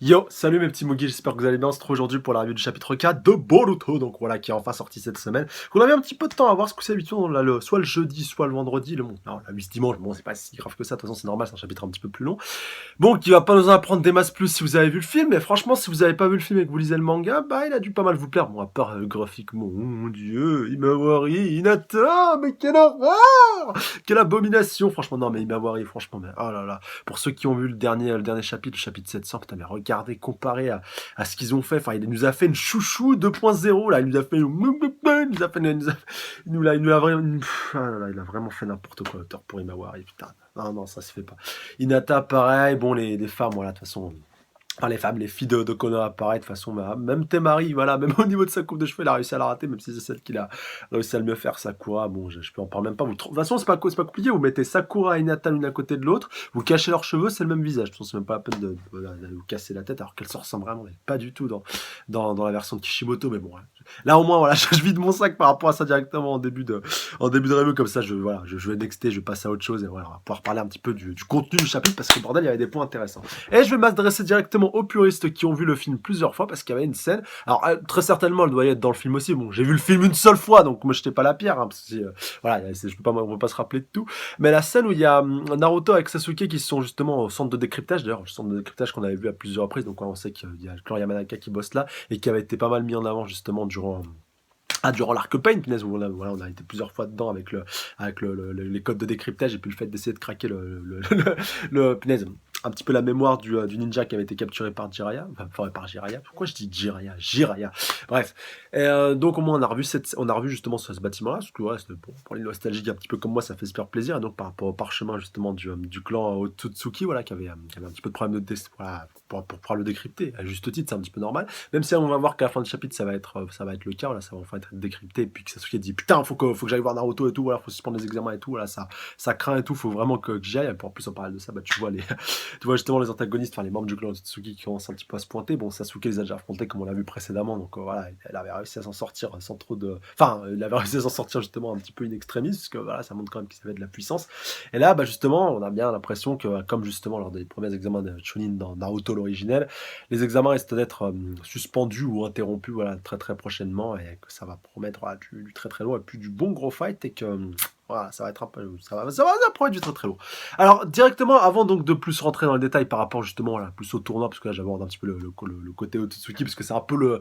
Yo, salut mes petits Mugi, j'espère que vous allez bien. On se retrouve aujourd'hui pour la review du chapitre 4 de Boruto, donc voilà, qui est enfin sorti cette semaine. On avait un petit peu de temps à voir ce que c'est habituellement, là, soit le jeudi, soit le vendredi. Bon, non, on l'a vu ce dimanche, bon, c'est pas si grave que ça, de toute façon, c'est normal, c'est un chapitre un petit peu plus long. Bon, qui va pas nous en apprendre des masses plus si vous avez vu le film, mais franchement, si vous avez pas vu le film et que vous lisez le manga, bah, il a dû pas mal vous plaire. Bon, à part graphiquement, oh mon dieu, Himawari, Hinata, mais quelle horreur! Quelle abomination, franchement, non, mais Himawari, franchement, mais oh là là. Pour ceux qui ont vu le dernier chapitre, le chapitre 700, putain, mais regardez, comparé à ce qu'ils ont fait, enfin, il nous a fait une chouchou 2.0, là, il nous a fait, il nous a vraiment, ah là là, il a vraiment fait n'importe quoi, l'auteur pour Himawari, putain. Non, non, ça se fait pas. Hinata, pareil. Bon, les femmes, voilà, de toute façon. Enfin, les femmes, les filles de Konoha, pareil, de toute façon. Bah, même Temari, voilà, même au niveau de sa coupe de cheveux, il a réussi à la rater, même si c'est celle qu'il a réussi à le mieux faire. Sakura, bon, je peux en parler même pas. De toute façon, c'est pas compliqué. Vous mettez Sakura et Hinata l'une à côté de l'autre, vous cachez leurs cheveux, c'est le même visage. De toute façon, c'est même pas la peine de vous casser la tête, alors qu'elles se ressemblent vraiment, mais pas du tout dans la version de Kishimoto. Mais bon, ouais. Là, au moins, voilà, je vide mon sac par rapport à ça directement en début de review, comme ça, je vais nexter, je vais passer à autre chose, et voilà, on va pouvoir parler un petit peu du contenu du chapitre, parce que bordel, il y avait des points intéressants. Et je vais m'adresser directement aux puristes qui ont vu le film plusieurs fois, parce qu'il y avait une scène, alors très certainement, elle doit y être dans le film aussi, bon, j'ai vu le film une seule fois, donc moi, jetez pas la pierre, hein, parce que voilà, on peut pas se rappeler de tout, mais la scène où il y a Naruto avec Sasuke qui sont justement au centre de décryptage, d'ailleurs, le centre de décryptage qu'on avait vu à plusieurs reprises, donc on sait qu'il y a le clan Yamanaka qui bosse là, et qui avait été pas mal mis en avant justement durant l'arc Pain, punaise, où on a été plusieurs fois dedans avec les codes de décryptage et puis le fait d'essayer de craquer punaise, un petit peu la mémoire du ninja qui avait été capturé par Jiraiya, enfin par Jiraiya. Pourquoi je dis Jiraiya. Bref. Et donc au moins on a revu justement ce bâtiment-là, parce que ouais, bon, pour les nostalgiques un petit peu comme moi, ça fait super plaisir. Et donc par rapport au parchemin justement du clan Otsutsuki, voilà, qui avait un petit peu de problème voilà, pour pouvoir le décrypter. À juste titre, c'est un petit peu normal. Même si on va voir qu'à la fin du chapitre, ça va être le cas, voilà, ça va enfin être décrypté, et puis que Sasuke dit putain, faut que j'aille voir Naruto et tout, voilà, faut suspendre les examens et tout, voilà, ça craint et tout, faut vraiment que j'y aille. Et puis en plus, en parallèle de ça, bah tu vois justement les antagonistes, enfin les membres du clan Otsutsuki qui commencent un petit peu à se pointer. Bon, Sasuke les a déjà affrontés comme on l'a vu précédemment, donc voilà, elle avait réussi à s'en sortir sans trop de. Enfin, il avait réussi à s'en sortir justement un petit peu in extremis, parce que voilà, ça montre quand même qu'il avait de la puissance. Et là, bah justement, on a bien l'impression que, comme justement lors des premiers examens de Chunin dans Naruto l'originel, les examens risquent d'être suspendus ou interrompus, voilà, très très prochainement, et que ça va promettre, voilà, du très très lourd et puis du bon gros fight, et que voilà, ça va être un peu, ça va promettre du très très lourd. Alors, directement, avant donc de plus rentrer dans le détail par rapport justement là, plus au tournoi, parce que là j'aborde un petit peu le côté Otsutsuki, parce que c'est un peu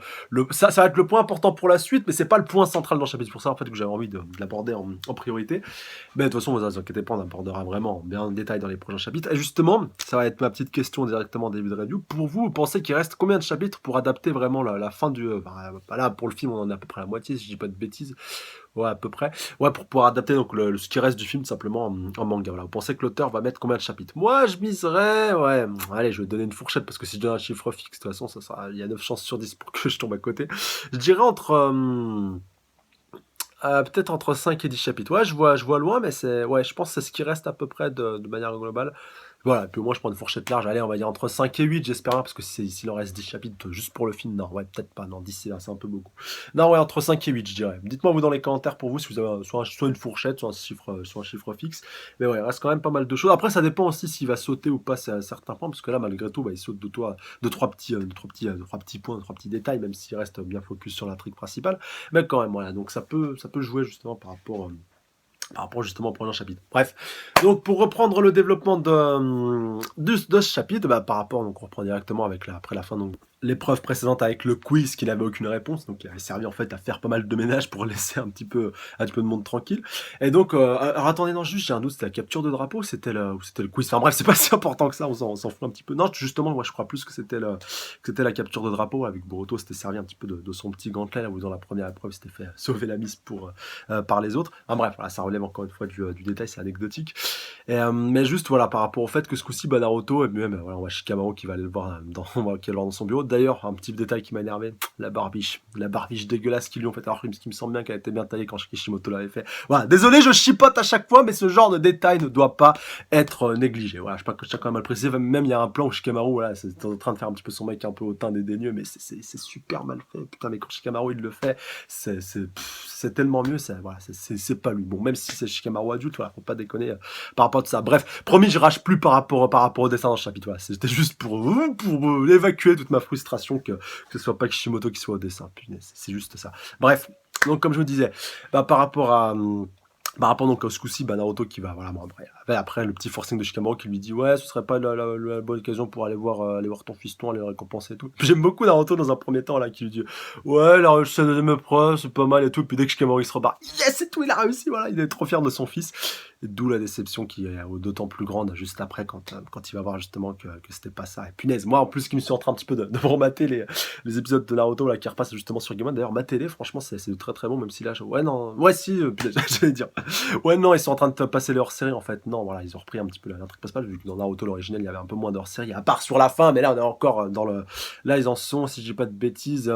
ça va être le point important pour la suite, mais c'est pas le point central dans le chapitre. C'est pour ça en fait que j'avais envie de l'aborder en priorité. Mais de toute façon, vous inquiétez pas, on abordera vraiment bien en détail dans les prochains chapitres. Et justement, ça va être ma petite question directement en début de review. Pour vous, vous pensez qu'il reste combien de chapitres pour adapter vraiment la fin du. Là, pour le film, on en est à peu près à la moitié, si je dis pas de bêtises. Ouais, à peu près. Ouais, pour pouvoir adapter donc ce qui reste du film simplement en manga. Voilà. Vous pensez que l'auteur va mettre combien de chapitres? Moi, je miserais. Ouais, allez, je vais donner une fourchette parce que si je donne un chiffre fixe, de toute façon, il y a 9 chances sur 10 pour que je tombe à côté. Je dirais peut-être entre 5 et 10 chapitres. Ouais, je vois loin, mais ouais, je pense que c'est ce qui reste à peu près de manière globale. Voilà, et puis moi je prends une fourchette large, allez, on va dire entre 5 et 8, j'espère, parce que s'il en reste 10 chapitres juste pour le film, non, ouais, peut-être pas, non, 10 c'est un peu beaucoup. Non, ouais, entre 5 et 8, je dirais. Dites-moi vous dans les commentaires pour vous si vous avez soit une fourchette, soit un chiffre fixe. Mais ouais, il reste quand même pas mal de choses. Après, ça dépend aussi s'il va sauter ou pas à certains points, parce que là, malgré tout, bah, il saute de trois petits points, de trois petits détails, même s'il reste bien focus sur l'intrigue principale. Mais quand même, voilà, donc ça peut jouer justement par rapport justement au prochain chapitre. Bref, donc pour reprendre le développement de ce chapitre, bah, par rapport, donc on reprend directement après la fin, donc l'épreuve précédente avec le quiz qui n'avait aucune réponse, donc qui avait servi en fait à faire pas mal de ménage pour laisser un petit peu de monde tranquille. Et donc, alors attendez, non, juste j'ai un doute, c'était la capture de drapeau, ou c'était le quiz. Enfin bref, c'est pas si important que ça, on s'en fout un petit peu. Non, justement, moi je crois plus que c'était la capture de drapeau avec Boruto, c'était servi un petit peu de son petit gantelet là où dans la première épreuve, c'était fait sauver la mise par les autres. Enfin bref, voilà, ça relève encore une fois du détail, c'est anecdotique. Mais juste voilà, par rapport au fait que ce coup-ci, Naruto, et même voilà, on voit Shikamaru qui va aller le voir qui va le voir dans son bureau, d'ailleurs, un petit détail qui m'a énervé, la barbiche dégueulasse qu'ils lui ont fait, alors qu'il me semble bien qu'elle était bien taillée quand Kishimoto l'avait fait. Voilà, désolé, je chipote à chaque fois, mais ce genre de détail ne doit pas être négligé. Voilà, je sais pas que je tiens quand même à le préciser, même il y a un plan où Shikamaru, voilà, c'est en train de faire un petit peu son mec un peu hautain dédaigneux, mais c'est super mal fait. Putain, mais quand Shikamaru il le fait, c'est tellement mieux, voilà, c'est pas lui. Bon, même si c'est Shikamaru adulte, voilà, faut pas déconner par rapport à tout ça. Bref, promis, je rage plus par rapport au dessin dans ce chapitre. Voilà, c'était juste pour évacuer toute ma frustration que ce soit pas Kishimoto qui soit au dessin. Punaise, c'est juste ça. Bref, donc comme je vous disais, par rapport à par rapport donc à ce coup-ci, Naruto qui va, voilà, bon, après le petit forcing de Shikamaru qui lui dit ouais, ce serait pas la bonne occasion pour aller voir ton fiston, aller le récompenser et tout. J'aime beaucoup Naruto dans un premier temps là qui lui dit ouais, la chaîne de mes preuves, c'est pas mal et tout. Puis dès que Shikamaru il se rebarre, yes, c'est tout, il a réussi, voilà, il est trop fier de son fils. D'où la déception qui est d'autant plus grande juste après quand il va voir justement que c'était pas ça. Et punaise, moi en plus qui me suis en train un petit peu de me remater les épisodes de Naruto là qui repassent justement sur Game One. D'ailleurs, ma télé, franchement, c'est très très bon, même si là, ouais, non, ouais, si, j'allais dire, ouais, non, ils sont en train de passer les hors-série en fait. Non, voilà, ils ont repris un petit peu l'intrigue principale, vu que dans Naruto l'original, il y avait un peu moins de hors-série, à part sur la fin, mais là, on est encore dans le. Là, ils en sont, si je dis pas de bêtises.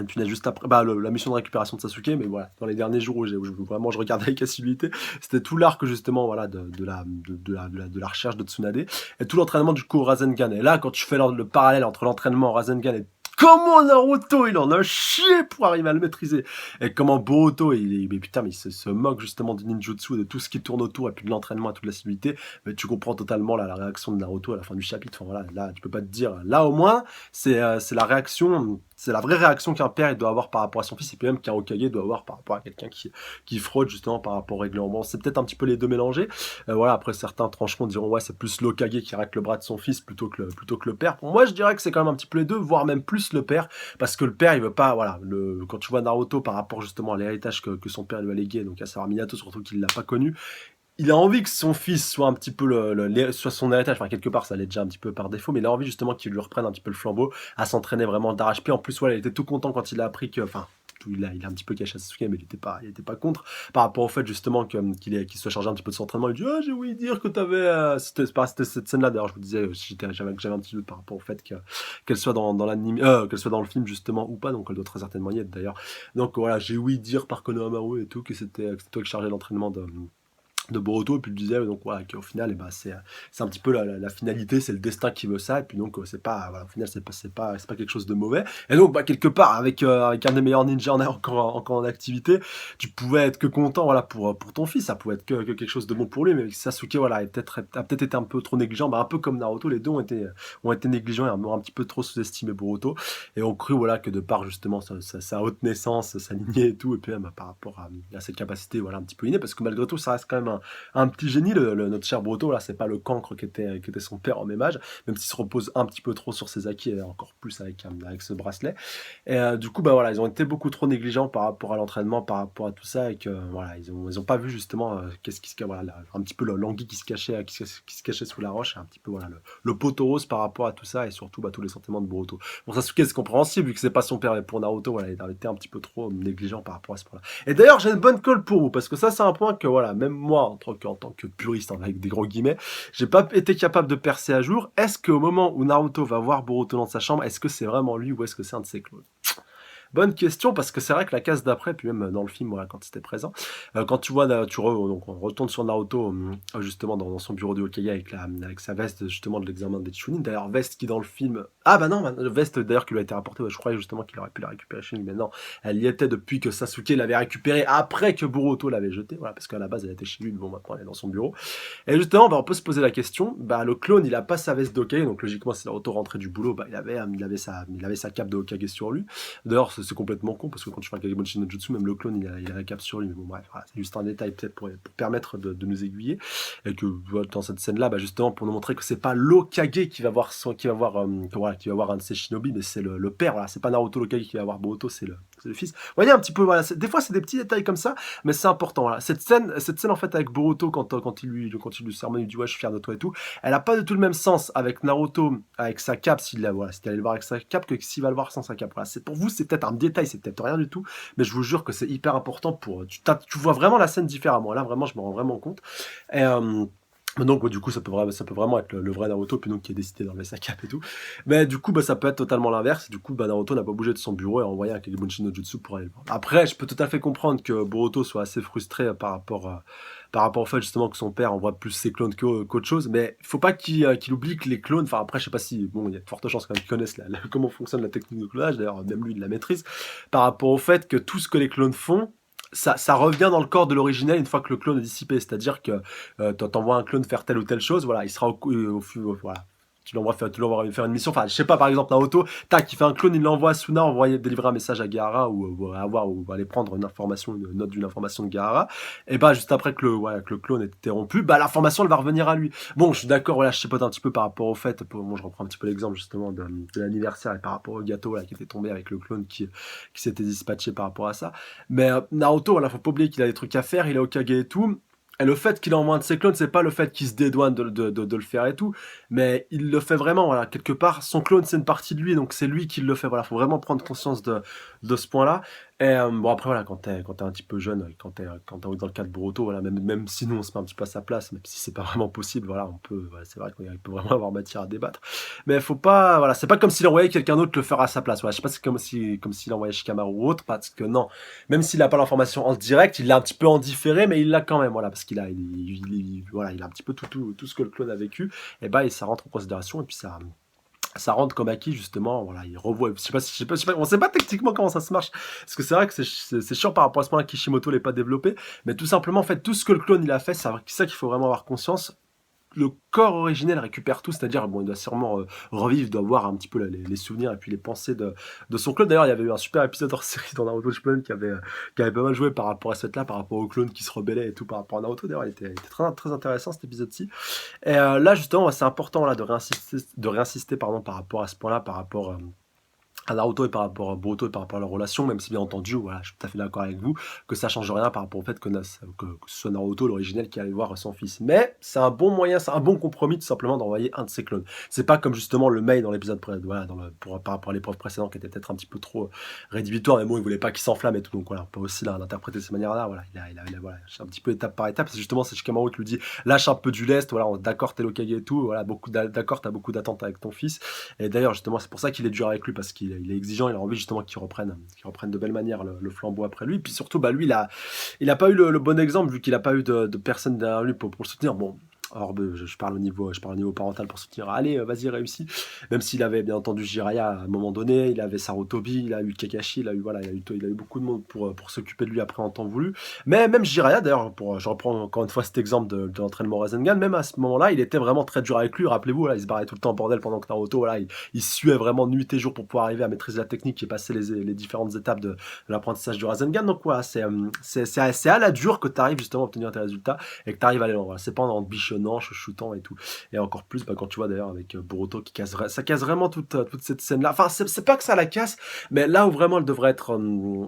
Punaise, juste après, la mission de récupération de Sasuke, mais voilà, dans les derniers jours où vraiment je regardais avec assiduité, c'était tout l'arc justement, voilà, de la recherche de Tsunade, et tout l'entraînement du coup au Rasengan. Et là, quand tu fais le parallèle entre l'entraînement au Rasengan et comment Naruto il en a chié pour arriver à le maîtriser, et comment Boruto mais putain, mais il se moque justement du ninjutsu, de tout ce qui tourne autour, et puis de l'entraînement et toute l'assiduité. Mais tu comprends totalement la réaction de Naruto à la fin du chapitre. Enfin voilà, là tu peux pas te dire, là au moins c'est la réaction, c'est la vraie réaction qu'un père il doit avoir par rapport à son fils, et puis même qu'un Hokage doit avoir par rapport à quelqu'un qui fraude justement par rapport au règlement. Bon, c'est peut-être un petit peu les deux mélangés. Voilà, après certains trancheront diront ouais, c'est plus l'Hokage qui arrête le bras de son fils plutôt que le père. Pour moi, je dirais que c'est quand même un petit peu les deux, voire même plus le père, parce que le père il veut pas, voilà, quand tu vois Naruto par rapport justement à l'héritage que son père lui a légué, donc à savoir Minato, surtout qu'il l'a pas connu, il a envie que son fils soit un petit peu soit son héritage, enfin quelque part ça l'est déjà un petit peu par défaut, mais il a envie justement qu'il lui reprenne un petit peu le flambeau, à s'entraîner vraiment d'arrache-pied. En plus, voilà, il était tout content quand il a appris que, enfin, il a un petit peu caché à Sasuke, mais il était pas contre, par rapport au fait justement qu'il soit chargé un petit peu de son entraînement. Il dit ah, j'ai ouï dire que t'avais c'était cette scène là, d'ailleurs je vous disais, j'avais un petit doute par rapport au fait qu'elle soit dans l'anime, qu'elle soit dans le film justement ou pas, donc elle doit très certainement y être d'ailleurs. Donc voilà, j'ai ouï dire par Konohamaru et tout que c'était toi qui chargeais l'entraînement de Boruto, et puis il disait donc voilà qu'au final c'est un petit peu la finalité, c'est le destin qui veut ça, et puis donc c'est pas, voilà, au final c'est pas quelque chose de mauvais. Et donc quelque part avec un des meilleurs ninjas encore en activité, tu pouvais être que content, voilà, pour ton fils, ça pouvait être que quelque chose de bon pour lui. Mais Sasuke, voilà, a peut-être été un peu trop négligent, un peu comme Naruto, les deux ont été négligents et ont un petit peu trop sous-estimé Boruto, et ont cru, voilà, que de par justement sa haute naissance, sa lignée et tout, et puis même par rapport à ses capacités, voilà, un petit peu innées, parce que malgré tout ça reste quand même un petit génie, notre cher Boruto. Là, c'est pas le cancre qui était son père en même âge, même s'il se repose un petit peu trop sur ses acquis, et encore plus avec ce bracelet. Et du coup, voilà, ils ont été beaucoup trop négligents par rapport à l'entraînement, par rapport à tout ça, et que voilà, ils ont pas vu justement qu'est-ce qui se, voilà, un petit peu l'anguille qui se cachait sous la roche, et un petit peu, voilà, le poteau rose par rapport à tout ça, et surtout tous les sentiments de Boruto. Bon, Sasuke, c'est compréhensible vu que c'est pas son père, mais pour Naruto, voilà, il a été un petit peu trop négligent par rapport à ce point-là. Et d'ailleurs, j'ai une bonne colle pour vous, parce que ça, c'est un point que, voilà, même moi, en tant que puriste, avec des gros guillemets, j'ai pas été capable de percer à jour. Est-ce qu'au moment où Naruto va voir Boruto dans sa chambre, est-ce que c'est vraiment lui, ou est-ce que c'est un de ses clones? Bonne question, parce que c'est vrai que la case d'après, puis même dans le film, voilà, quand c'était présent, quand tu vois, donc on retourne sur Naruto, justement dans son bureau de Hokage avec sa veste justement de l'examen des Chunin. D'ailleurs, veste qui dans le film, veste d'ailleurs qui lui a été rapportée, je croyais justement qu'il aurait pu la récupérer chez lui, mais non, elle y était depuis que Sasuke l'avait récupérée après que Boruto l'avait jetée, voilà, parce qu'à la base elle était chez lui, mais bon, maintenant elle est dans son bureau. Et justement, on peut se poser la question, le clone il a pas sa veste d'Hokage, donc logiquement si Naruto rentrait du boulot, il avait sa cape de Hokage sur lui. D'ailleurs, c'est complètement con, parce que quand tu fais un Kagebunshi no Jutsu, même le clone il a la cape sur lui, mais bon bref, voilà, c'est juste un détail peut-être pour permettre de nous aiguiller, et que dans cette scène là, justement pour nous montrer que c'est pas l'Hokage qui va voir un de ses shinobi, mais c'est le père, voilà, c'est pas Naruto l'Hokage qui va voir Boruto, c'est le fils. Vous voyez un petit peu, voilà, des fois c'est des petits détails comme ça, mais c'est important, voilà. Cette scène en fait avec Boruto, quand il lui sermonne, il dit ouais je suis fier de toi et tout, elle a pas du tout le même sens avec Naruto avec sa cape, s'il allait le voir avec sa cape, que s'il va le voir sans sa cape. Voilà, c'est pour vous, c'est peut-être un détail, c'est peut-être rien du tout, mais je vous jure que c'est hyper important tu vois vraiment la scène différemment. Là vraiment je me rends vraiment compte. Et Donc, ouais, du coup, ça peut vraiment être le vrai Naruto, puis donc qui est décidé d'enlever sa cape et tout. Mais du coup, bah, ça peut être totalement l'inverse. Du coup, bah, Naruto n'a pas bougé de son bureau et a envoyé un Kagebunshi no Jutsu pour aller le voir. Après, je peux tout à fait comprendre que Boruto soit assez frustré par rapport au fait justement que son père envoie plus ses clones qu'autre chose. Mais il faut pas qu'il oublie que les clones, enfin après, je sais pas si, bon, il y a de fortes chances quand même qu'ils connaissent comment fonctionne la technique de clonage. D'ailleurs, même lui, il la maîtrise. Par rapport au fait que tout ce que les clones font, ça revient dans le corps de l'originel une fois que le clone est dissipé. C'est-à-dire que t'envoies un clone faire telle ou telle chose, voilà, il sera voilà. Tu l'envoies faire une mission. Enfin, je sais pas, par exemple, Naruto, tac, il fait un clone, il l'envoie à Suna, envoyer, délivrer un message à Gaara ou aller prendre une information, une note d'une information de Gaara. Et bah, juste après que le clone est interrompu, bah, l'information, elle va revenir à lui. Bon, je suis d'accord, voilà, je chipote un petit peu par rapport au fait, bon, je reprends un petit peu l'exemple, justement, de l'anniversaire et par rapport au gâteau, là, qui était tombé avec le clone qui s'était dispatché par rapport à ça. Mais Naruto, voilà, faut pas oublier qu'il a des trucs à faire, il est Hokage et tout. Et le fait qu'il envoie un de ses clones, c'est pas le fait qu'il se dédouane de le faire et tout, mais il le fait vraiment, voilà, quelque part, son clone c'est une partie de lui, donc c'est lui qui le fait, voilà, faut vraiment prendre conscience de ce point-là. Et bon après voilà, quand t'es un petit peu jeune, quand t'es dans le cas de Boruto, voilà, même si nous on se met un petit peu à sa place, même si c'est pas vraiment possible, voilà, voilà, c'est vrai qu'il peut vraiment avoir matière à débattre. Mais faut pas, voilà, c'est pas comme s'il envoyait quelqu'un d'autre le faire à sa place, voilà, je sais pas, c'est comme s'il envoyait Shikamaru ou autre, parce que non, même s'il n'a pas l'information en direct, il l'a un petit peu en différé, mais il l'a quand même, voilà, parce voilà, il a un petit peu tout ce que le clone a vécu, et bah, et ça rentre en considération, et puis ça rentre comme acquis, justement, voilà, il revoit, on sait pas techniquement comment ça se marche, parce que c'est vrai que c'est chiant par rapport à ce point-là, Kishimoto l'ait pas développé, mais tout simplement, en fait, tout ce que le clone il a fait, c'est ça qu'il faut vraiment avoir conscience. Le corps originel récupère tout, c'est-à-dire, bon, il doit sûrement revivre, il doit voir un petit peu les souvenirs et puis les pensées de son clone. D'ailleurs, il y avait eu un super épisode hors série dans Naruto Shippuden qui avait pas mal joué par rapport à cette là, par rapport au clone qui se rebellait et tout par rapport à Naruto. D'ailleurs, il était très, très intéressant cet épisode-ci. Et là, justement, c'est important là, de réinsister pardon, par rapport à ce point-là, par rapport à Naruto et par rapport à Boruto et par rapport à leur relation, même si bien entendu, voilà, je suis tout à fait d'accord avec vous, que ça change rien par rapport au fait que ce soit Naruto, l'originel, qui allait voir son fils. Mais c'est un bon moyen, c'est un bon compromis tout simplement d'envoyer un de ses clones. C'est pas comme justement le Mei dans l'épisode voilà, par rapport à l'épreuve précédente qui était peut-être un petit peu trop rédhibitoire, mais bon, il voulait pas qu'il s'enflamme et tout, donc voilà, on peut aussi l'interpréter de cette manière-là, voilà, voilà, c'est un petit peu étape par étape, c'est justement c'est Shikamaru qui lui dit, lâche un peu du lest, voilà, d'accord t'es l'Hokage et tout, voilà, d'accord t'as beaucoup d'attentes avec ton fils, et d'ailleurs, justement, c'est pour ça qu'il est dur avec lui, parce qu'il est exigeant, il a envie justement qu'il reprenne de belle manière le flambeau après lui. Puis surtout, bah, lui, il a pas eu le bon exemple, vu qu'il a pas eu de personne derrière lui pour le soutenir. Bon, alors, je parle au niveau parental pour soutenir. Allez, vas-y, réussis. Même s'il avait bien entendu Jiraiya à un moment donné, il avait Sarutobi, il a eu Kakashi, voilà, il a eu beaucoup de monde pour s'occuper de lui après en temps voulu. Mais même Jiraiya, d'ailleurs, je reprends encore une fois cet exemple de l'entraînement Rasengan, même à ce moment-là, il était vraiment très dur avec lui. Rappelez-vous, voilà, il se barrait tout le temps en bordel pendant que Naruto, voilà, il suait vraiment nuit et jour pour pouvoir arriver à maîtriser la technique et passer les différentes étapes de l'apprentissage du Rasengan. Donc voilà, c'est à la dure que tu arrives justement à obtenir tes résultats et que tu arrives à aller loin. Voilà, c'est pas en te bichonnant, chuchotant et tout. Et encore plus, bah, quand tu vois d'ailleurs avec Boruto ça casse vraiment toute cette scène-là. Enfin, c'est pas que ça la casse, mais là où vraiment elle devrait être,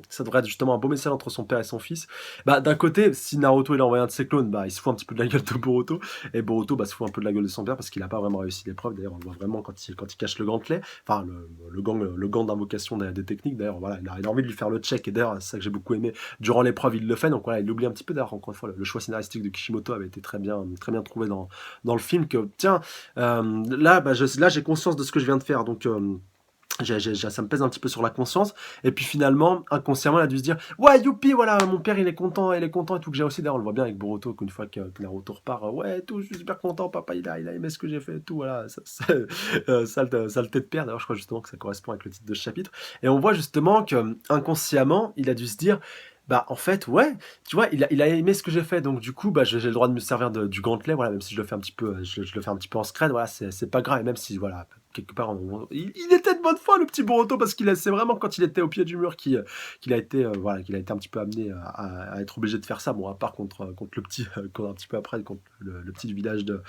ça devrait être justement un beau message entre son père et son fils. Bah, d'un côté, si Naruto il a envoyé un de ses clones, bah, il se fout un petit peu de la gueule de Boruto, et Boruto bah, se fout un peu de la gueule de son père parce qu'il a pas vraiment réussi l'épreuve. D'ailleurs, on le voit vraiment quand il cache le gantelet, enfin le gant d'invocation des techniques. D'ailleurs, voilà, il a envie de lui faire le check, et d'ailleurs, c'est ça que j'ai beaucoup aimé. Durant l'épreuve, il le fait, donc voilà, il l'oublie un petit peu. D'ailleurs, encore une fois, le choix scénaristique de Kishimoto avait été très bien trouvé dans le film que tiens là bah, là j'ai conscience de ce que je viens de faire, donc ça me pèse un petit peu sur la conscience, et puis finalement inconsciemment il a dû se dire ouais youpi, voilà, mon père il est content et tout, que j'ai aussi. D'ailleurs on le voit bien avec Boruto, qu'une fois que Naruto repart, ouais tout, je suis super content, papa il a aimé ce que j'ai fait et tout, voilà, saleté de père. D'ailleurs je crois justement que ça correspond avec le titre de ce chapitre, et on voit justement que inconsciemment il a dû se dire bah en fait ouais, tu vois, il a aimé ce que j'ai fait, donc du coup bah j'ai le droit de me servir du gantelet, voilà, même si je le fais un petit peu je le fais un petit peu en scred, voilà, c'est pas grave. Et même si voilà, quelque part il était de bonne foi le petit Boruto, parce c'est vraiment quand il était au pied du mur qu'il a été voilà, qu'il a été un petit peu amené à être obligé de faire ça. Bon, à part contre le petit contre un petit peu après contre le petit du village de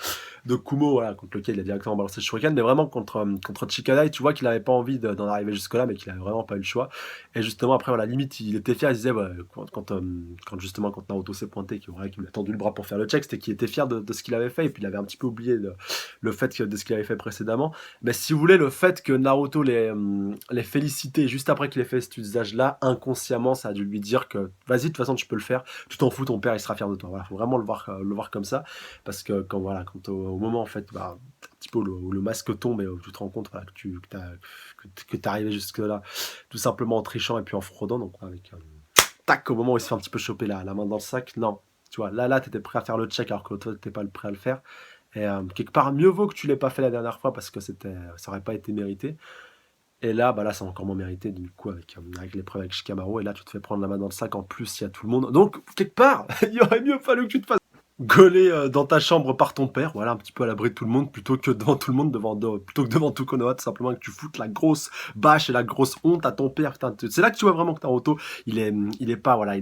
Kumo, voilà, contre lequel il a directement balancé le shuriken, mais vraiment contre Chikadai, tu vois qu'il avait pas envie d'en arriver jusque là, mais qu'il avait vraiment pas eu le choix. Et justement après voilà, limite il était fier, il disait ouais, quand justement quand Naruto s'est pointé, qu'il lui a tendu le bras pour faire le check, c'était qu'il était fier de ce qu'il avait fait, et puis il avait un petit peu oublié le fait de ce qu'il avait fait précédemment. Mais si vous voulez, le fait que Naruto les félicitait juste après qu'il ait fait cet usage-là, inconsciemment, ça a dû lui dire que vas-y, de toute façon, tu peux le faire, tu t'en fous, ton père, il sera fier de toi. Voilà, faut vraiment le voir comme ça, parce que quand, voilà, quand au moment, en fait, bah, un petit peu où le masque tombe et où tu te rends compte voilà, que t'es arrivé jusque-là, tout simplement en trichant et puis en fraudant, donc avec tac, au moment où il se fait un petit peu choper la main dans le sac, non. Tu vois, là, t'étais prêt à faire le check alors que toi, t'étais pas prêt à le faire. Et quelque part, mieux vaut que tu l'aies pas fait la dernière fois parce que ça aurait pas été mérité. Et là, bah là, c'est encore moins mérité du coup avec l'épreuve avec Shikamaru. Et là, tu te fais prendre la main dans le sac. En plus, il y a tout le monde. Donc, quelque part, il aurait mieux fallu que tu te fasses gaulé dans ta chambre par ton père, voilà, un petit peu à l'abri de tout le monde, plutôt que devant tout le monde, plutôt que devant tout Konoha, tout simplement que tu foutes la grosse bâche et la grosse honte à ton père. Putain, c'est là que tu vois vraiment que Naruto, il est pas, voilà,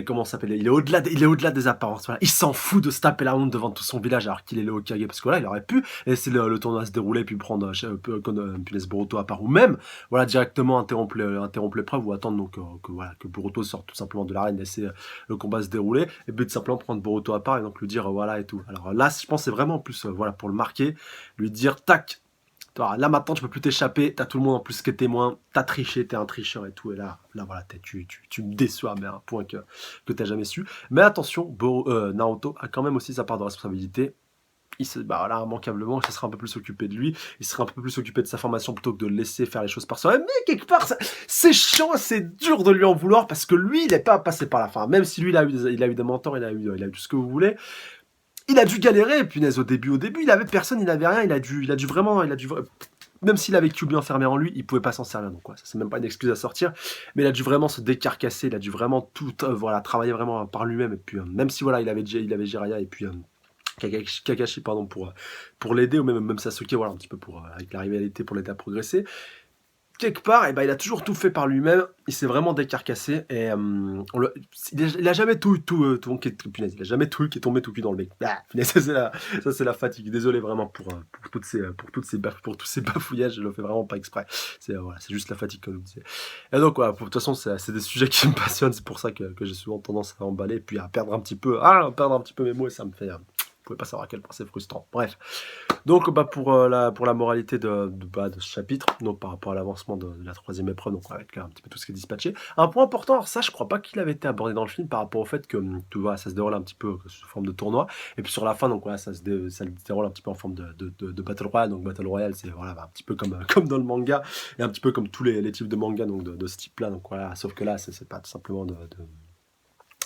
comment ça s'appelle, il est au-delà des apparences, voilà. Il s'en fout de se taper la honte devant tout son village alors qu'il est le Hokage, parce que voilà, il aurait pu laisser le tournoi se dérouler, puis prendre, puis laisser Boruto à part, ou même, voilà, directement interrompre l'épreuve, ou attendre donc, voilà, que Boruto sorte tout simplement de l'arène, laisser le combat se dérouler, et puis de simplement prendre Boruto à part et donc lui dire voilà et tout. Alors là, je pense que c'est vraiment en plus voilà pour le marquer, lui dire tac, toi, là maintenant tu peux plus t'échapper, t'as tout le monde en plus qui est témoin, t'as triché, t'es un tricheur et tout, et là voilà, tu me déçois, mais à un point que t'as jamais su. Mais attention, Naruto a quand même aussi sa part de responsabilité. Bah là, immanquablement, il se serait un peu plus occupé de lui, il serait un peu plus occupé de sa formation plutôt que de le laisser faire les choses par soi-même. Mais quelque part, c'est chiant, c'est dur de lui en vouloir parce que lui, il n'est pas passé par la fin. Même si lui, il a eu des mentors, il a eu tout ce que vous voulez. Il a dû galérer, punaise, au début, il avait personne, il avait rien, même s'il avait Kyuubi enfermé en lui, il pouvait pas s'en servir. Donc, quoi, ça, c'est même pas une excuse à sortir. Mais il a dû vraiment se décarcasser, il a dû vraiment tout, voilà, travailler vraiment par lui-même. Et puis, même si, voilà, il avait Jiraiya et puis, Kakashi pardon pour l'aider ou même Sasuke voilà un petit peu pour avec la rivalité pour l'aider à progresser quelque part et ben il a toujours tout fait par lui-même il s'est vraiment décarcassé et il a jamais punaise, il a jamais tout qui est tombé tout cul dans le bec punaise, ça c'est la fatigue désolé vraiment pour tous ces bafouillages je le fais vraiment pas exprès c'est voilà c'est juste la fatigue comme je disais et donc voilà de toute façon c'est des sujets qui me passionnent c'est pour ça que j'ai souvent tendance à emballer et puis à perdre un petit peu mes mots et ça me fait vous pouvez pas savoir à quel point c'est frustrant. Bref. Donc bah, pour la moralité de ce chapitre, donc par rapport à l'avancement de la troisième épreuve, donc avec un petit peu tout ce qui est dispatché. Un point important, alors ça je crois pas qu'il avait été abordé dans le film par rapport au fait que tu vois, ça se déroule un petit peu sous forme de tournoi. Et puis sur la fin, donc voilà, ça se déroule un petit peu en forme de Battle Royale. Donc Battle Royale, c'est voilà, un petit peu comme dans le manga, et un petit peu comme tous les types de manga donc de ce type-là. Donc voilà, sauf que là, c'est pas tout simplement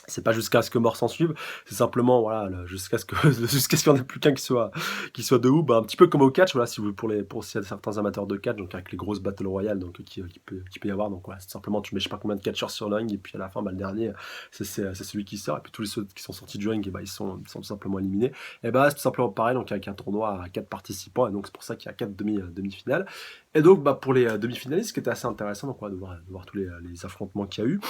c'est pas jusqu'à ce que mort s'en suive, c'est simplement voilà jusqu'à ce qu'il n'y en ait plus qu'un qui soit debout, bah, un petit peu comme au catch, voilà, si vous pour s'il y a certains amateurs de catch, donc avec les grosses battle royales donc qui peut y avoir, donc voilà, c'est simplement tu mets je sais pas combien de catcheurs sur le ring et puis à la fin bah, le dernier c'est celui qui sort et puis tous les autres qui sont sortis du ring et bah, ils sont tout simplement éliminés. Et bah c'est tout simplement pareil donc avec un tournoi à 4 participants et donc c'est pour ça qu'il y a 4 demi-finales. Et donc bah, pour les demi-finalistes, ce qui était assez intéressant donc voilà, de voir tous les affrontements qu'il y a eu.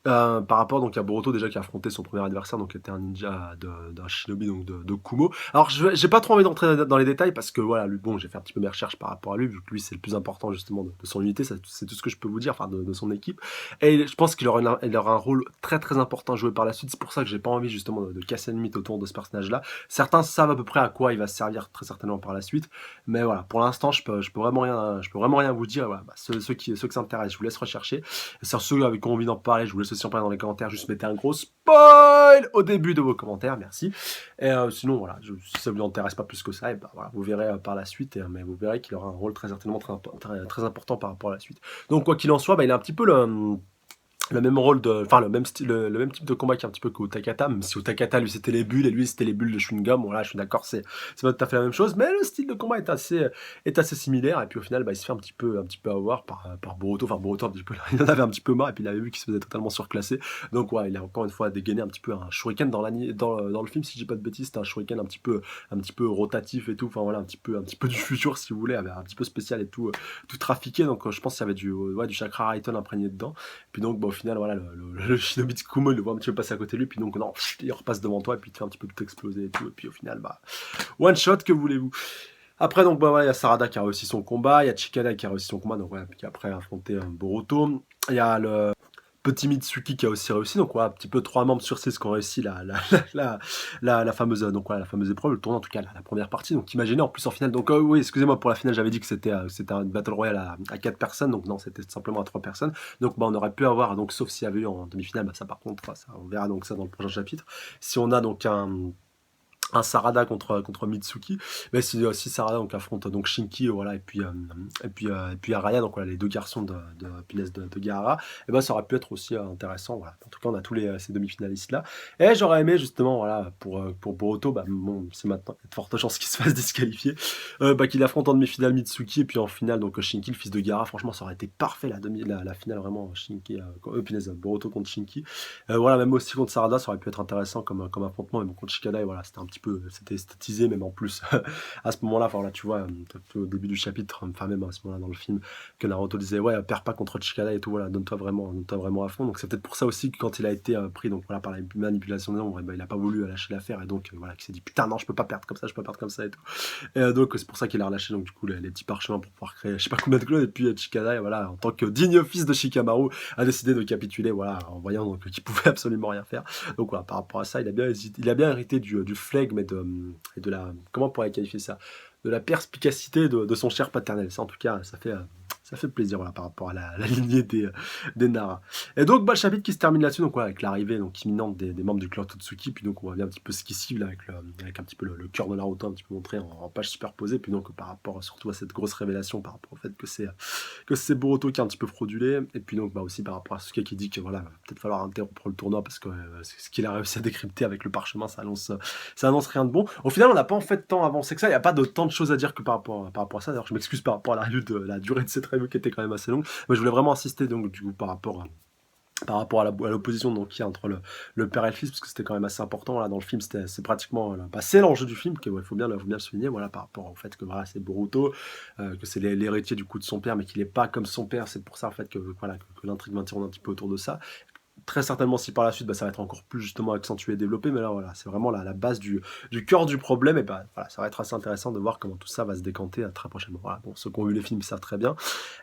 Par rapport donc à Boruto déjà qui a affronté son premier adversaire donc qui était un ninja d'un shinobi donc de Kumo. Alors j'ai pas trop envie d'entrer dans les détails parce que voilà lui bon j'ai fait un petit peu mes recherches par rapport à lui vu que lui c'est le plus important justement de son unité, c'est tout ce que je peux vous dire enfin de son équipe et je pense qu'il aura un rôle très très important à jouer par la suite. C'est pour ça que j'ai pas envie justement de casser le mythe autour de ce personnage là. Certains savent à peu près à quoi il va se servir très certainement par la suite, mais voilà pour l'instant je peux vraiment rien vous dire. Voilà, bah, ceux qui s'intéressent je vous laisse rechercher. Et sur ceux avec qui on a envie d'en parler je vous laisse aussi en parler dans les commentaires, juste mettez un gros spoil au début de vos commentaires, merci. Et sinon, voilà, si ça ne vous intéresse pas plus que ça, et ben, voilà, vous verrez par la suite, mais vous verrez qu'il aura un rôle très certainement très important par rapport à la suite. Donc, quoi qu'il en soit, bah, il a un petit peu le même rôle enfin le même style, le même type de combat qui est un petit peu qu'Utakata, même si Utakata lui c'était les bulles et lui c'était les bulles de chewing-gum, voilà je suis d'accord c'est pas tout à fait la même chose, mais le style de combat est assez similaire et puis au final bah, il se fait un petit peu avoir par Boruto, enfin Boruto un petit peu, il en avait un petit peu marre et puis il avait vu qu'il se faisait totalement surclassé, donc ouais il a encore une fois dégainé un petit peu un shuriken dans le film si je dis pas de bêtises, c'était un shuriken un petit peu rotatif et tout, enfin voilà un petit peu du futur si vous voulez, un petit peu spécial et tout trafiqué, donc je pense qu'il y avait du chakra Raiden imprégné dedans, puis donc bah, au final voilà le shinobi de Kumo il le voit un petit peu passer à côté de lui puis donc non il repasse devant toi et puis il te fait un petit peu tout exploser et tout et puis au final bah one shot que voulez-vous. Après donc bah ouais, il y a Sarada qui a réussi son combat, il y a Chikada qui a réussi son combat donc ouais, qui après a affronté Boruto, il y a petit Mitsuki qui a aussi réussi. Donc voilà, un petit peu 3 membres sur 6 qui ont réussi la, la fameuse, donc voilà, la fameuse épreuve, le tournoi en tout cas, la première partie. Donc imaginez en plus en finale. Donc oui, excusez-moi pour la finale, j'avais dit que c'était un Battle Royale à 4 personnes. Donc non, c'était simplement à 3 personnes. Donc bah, on aurait pu avoir, donc sauf s'il y avait eu en demi-finale, bah, ça par contre, ça, on verra donc ça dans le prochain chapitre. Si on a donc un Sarada contre Mitsuki, mais si Sarada donc affronte donc Shinki, voilà, et puis Araya, donc voilà, les deux garçons de Pines de Gaara, et ben ça aurait pu être aussi intéressant, voilà. En tout cas on a tous ces demi-finalistes là, et j'aurais aimé justement, voilà, pour Boruto, bah bon, c'est maintenant, il y a de fortes chances qu'il se fasse disqualifier, bah, qu'il affronte en demi-finale Mitsuki, et puis en finale donc Shinki, le fils de Gaara. Franchement ça aurait été parfait la finale, vraiment Shinki, Boruto contre Shinki. Voilà, même aussi contre Sarada, ça aurait pu être intéressant comme affrontement, mais bon, contre Shikadai, voilà, c'était un petit peu, c'était esthétisé, même en plus, à ce moment-là, enfin, là, tu vois, au début du chapitre, enfin, même à ce moment-là dans le film, que Naruto disait, ouais, perds pas contre Shikadai et tout, voilà, donne-toi vraiment à fond. Donc, c'est peut-être pour ça aussi que quand il a été pris, donc voilà, par la manipulation des nombres, bah, il a pas voulu lâcher l'affaire, et donc, voilà, qu'il s'est dit, putain, non, je peux pas perdre comme ça, je peux pas perdre comme ça et tout. Et donc, c'est pour ça qu'il a relâché, donc, du coup, les petits parchemins pour pouvoir créer, je sais pas combien de clones, et puis Shikadai, voilà, en tant que digne fils de Shikamaru, a décidé de capituler, voilà, en voyant donc qu'il pouvait absolument rien faire. Donc voilà, par rapport à ça, il a bien hérité du flegme et de la, comment on pourrait qualifier ça, de la perspicacité de son cher paternel. Ça en tout cas, ça fait plaisir, voilà, par rapport à la lignée des Nara. Et donc bah, le chapitre qui se termine là-dessus, donc voilà, avec l'arrivée donc imminente des membres du clan Totsuki, puis donc on voit bien un petit peu ce qui cible avec un petit peu le cœur de Naruto un petit peu montré en page superposée, puis donc par rapport surtout à cette grosse révélation, par rapport au fait que c'est Boruto qui est un petit peu fraudulé, et puis donc bah, aussi par rapport à Sasuke qui dit que voilà, va peut-être falloir interrompre le tournoi parce que ce qu'il a réussi à décrypter avec le parchemin, ça annonce rien de bon. Au final, on n'a pas en fait tant avancé que ça, il n'y a pas de tant de choses à dire que par rapport à ça. D'ailleurs, je m'excuse par rapport à la durée de cette review qui était quand même assez longue, mais je voulais vraiment insister donc du coup par rapport à l'opposition donc qu'il y a entre le père et le fils, parce que c'était quand même assez important là dans le film. C'est pratiquement bah, c'est l'enjeu du film, il faut bien le souligner, voilà, par rapport au fait que voilà, c'est Boruto, que c'est l'héritier du coup de son père, mais qu'il n'est pas comme son père. C'est pour ça en fait que voilà, que l'intrigue va tourner un petit peu autour de ça. Très certainement, si par la suite, bah, ça va être encore plus justement accentué et développé, mais là, voilà, c'est vraiment la base du cœur du problème, et bah, voilà, ça va être assez intéressant de voir comment tout ça va se décanter très prochainement. Voilà, bon, ceux qui ont vu les films savent très bien,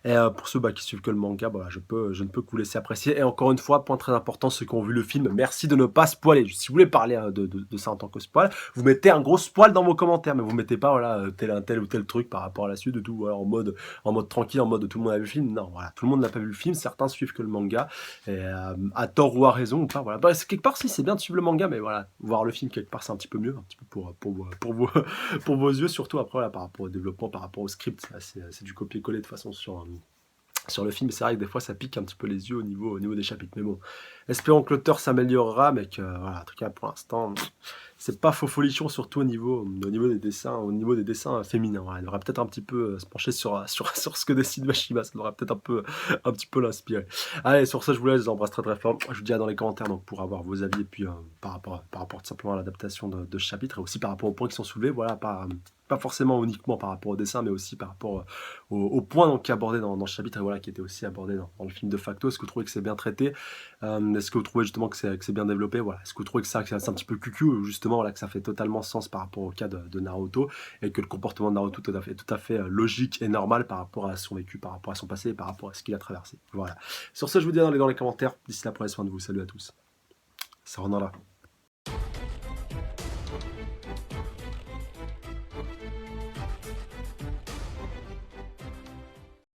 et pour ceux bah, qui suivent que le manga, voilà, je ne peux que vous laisser apprécier. Et encore une fois, point très important, ceux qui ont vu le film, merci de ne pas spoiler. Si vous voulez parler de ça en tant que spoil, vous mettez un gros spoil dans vos commentaires, mais vous mettez pas voilà, tel ou tel truc par rapport à la suite, de tout, voilà, en mode tranquille, en mode tout le monde a vu le film. Non, voilà, tout le monde n'a pas vu le film, certains suivent que le manga, et à tort ou à raison ou pas, voilà. Bah, quelque part, si, c'est bien de suivre le manga, mais voilà, voir le film, quelque part, c'est un petit peu mieux, un petit peu pour vos yeux, surtout après, voilà, par rapport au développement, par rapport au script, c'est du copier-coller de façon sur le film. C'est vrai que des fois, ça pique un petit peu les yeux au niveau des chapitres, mais bon, espérons que l'auteur s'améliorera, mais que, voilà, en tout cas, pour l'instant, c'est pas faux folichon, surtout au niveau des dessins féminins. Voilà. Il devrait peut-être un petit peu se pencher sur ce que décide Mashima, ça devrait peut-être un petit peu l'inspirer. Allez, sur ça, je vous laisse, je vous embrasse très très fort. Je vous dis à dans les commentaires donc, pour avoir vos avis, et puis par rapport tout simplement à l'adaptation de ce chapitre, et aussi par rapport aux points qui sont soulevés, voilà, pas forcément uniquement par rapport au dessin, mais aussi par rapport aux points donc, qui est abordé dans ce chapitre, et voilà, qui était aussi abordé dans le film de Facto. Est-ce que vous trouvez que c'est bien traité? Est-ce que vous trouvez justement que c'est bien développé? Voilà. Est-ce que vous trouvez que c'est un petit peu cucu, ou justement voilà, que ça fait totalement sens par rapport au cas de Naruto, et que le comportement de Naruto est tout à fait logique et normal par rapport à son vécu, par rapport à son passé, et par rapport à ce qu'il a traversé? Voilà. Sur ce, je vous dis dans les commentaires. D'ici là, prenez soin de vous. Salut à tous. Ça rend là.